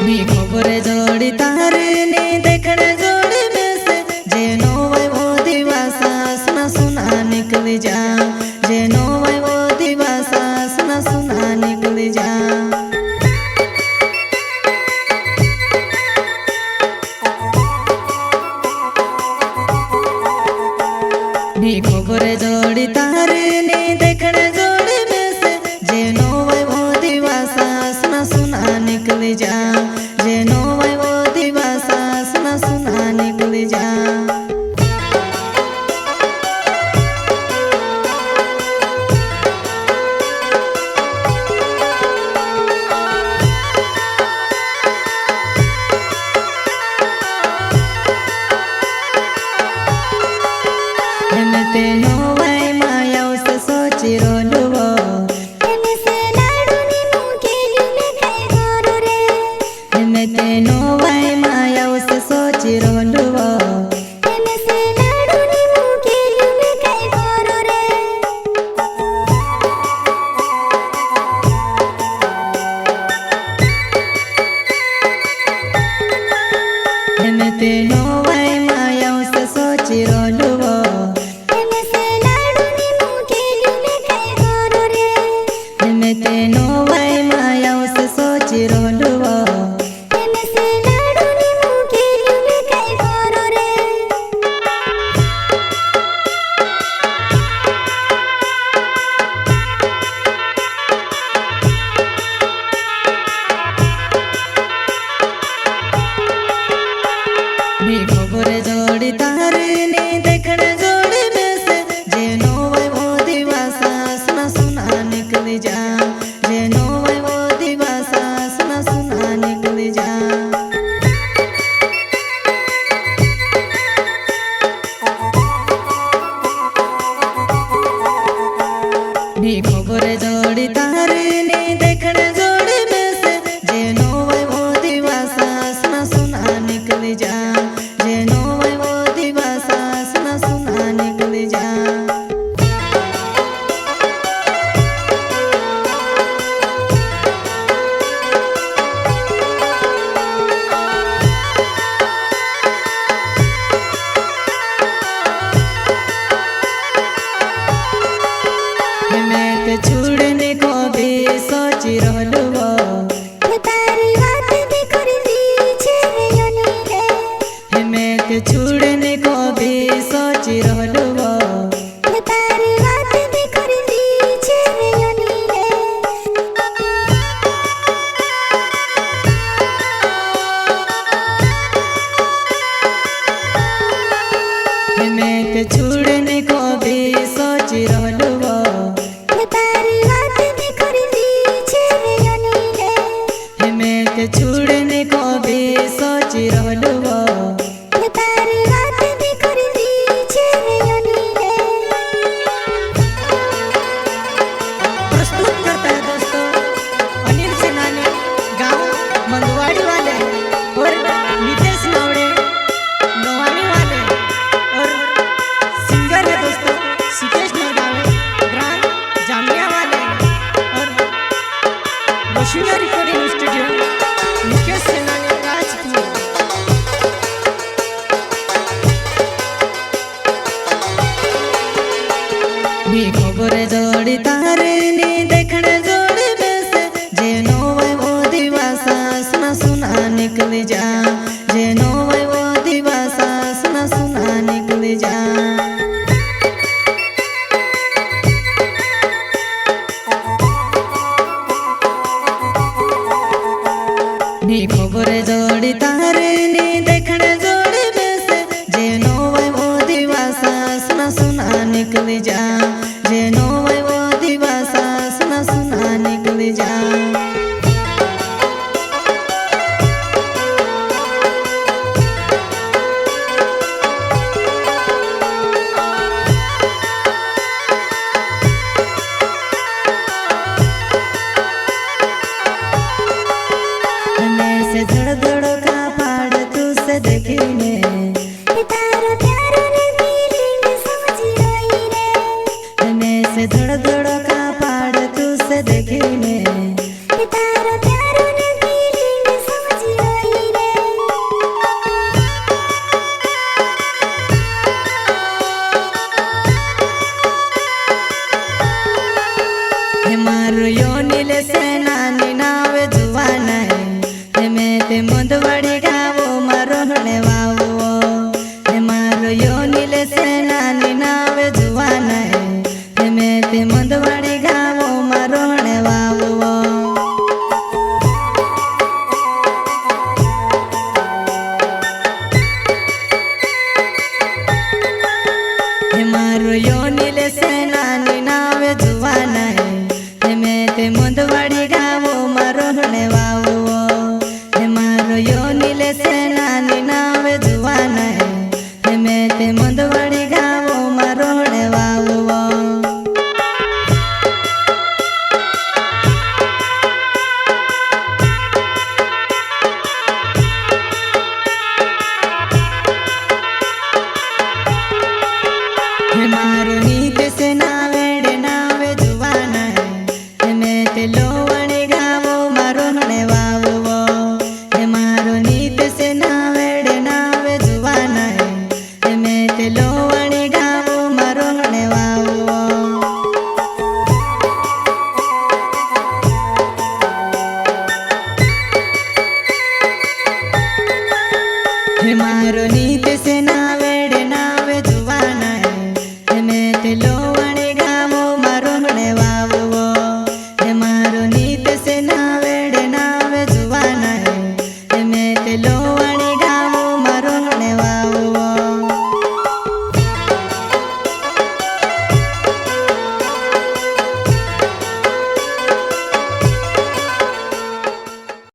नी खबर जोड़ी तारे ने देखने जोड़ी में से जेनो वही वो दिवासा सुना सुना निकल जा जेनो वही वो दिवासा सुना सुना निकल जा नी खबर जोड़ी तारे ने देखने जोड़ी में से जेनो वही वो दिवासा सुना सुना निकल जा जेनो वही वो दिवासा सुना सुना निकल जा तेनो वही माया उसे सोची रोलुवो तेनो वही माया उसे सोची रोलुवो तेनो वही माया उसे सोची रोलुवो तेनो वही माया उसे सोची रोलुवो नी खबर जोड़ी तारे ने देखने जोड़ी में से जेनो वही वो दिवासा सुना सुना निकल जा जेनो वही वो दिवासा सुना सुना निकल जा नी खबर जोड़ी तारे ने देखने जोड़ी में से जेनो वही वो दिवासा सुना सुना निकल जा जेनो वही वो दिवासा सुना सुना निकल जा मैं तो छुड़ने को भी सोची रहलुवो मैं तो छुड़ने को भी सोची रहलुवो मैं तो छुड़ने को भी सोची रहलुवो मैं तो छुड़ने को भी सोची रहलुवो प्रस्तुत करता है दोस्तों अनिल सेनानी गांव मंगवाड़ी वाले और नितेश नावड़े नवानी वाले और सिंगर है दोस्तों सिकेश नगावे ग्राम जामिया वाले और वशिंगा रिकॉर्डिंग स्टूडियो मुकेश सेनानी राजपुर नी खबर जोड़ी तारे ने देखने जोड़ी में से जेनो वही वो दिवासा सुना सुना निकल जा जेनो वही वो दिवासा सुना सुना निकल जा नी खबर जोड़ी तारे ने देखने जोड़ी में से जेनो वही वो दिवासा सुना सुना निकल जा जेनो वही वो दिवासा सुना सुना निकल जा से धड़ धड़ का पहाड़ तू से देखने તે મંદવાડી ગાવો મારો હણે વાવો હે મારો યોની લેશે નાની નાવે જુવાના હે મેં તે મંદવાડી ગાવો મારો હણે વાવો હે મારો યોની લેશે નાની નાવે જુવાના હે મેં તે મંદવાડી ગાવો મારો હણે વાવો હે મારો યોની લેશે નાની નાવે જુવાના હે મેં તે મંદવાડી ગાવો મારો હણે વાવો હે મારો નીત સે નાવેડે નાવે જુવાના હે મેં તે લોવણી ગાવો મારો હણે વાવો હે મારો નીત સે નાવેડે નાવે જુવાના હે મેં તે લોવણી ગાવો મારો હણે વાવો હે મારો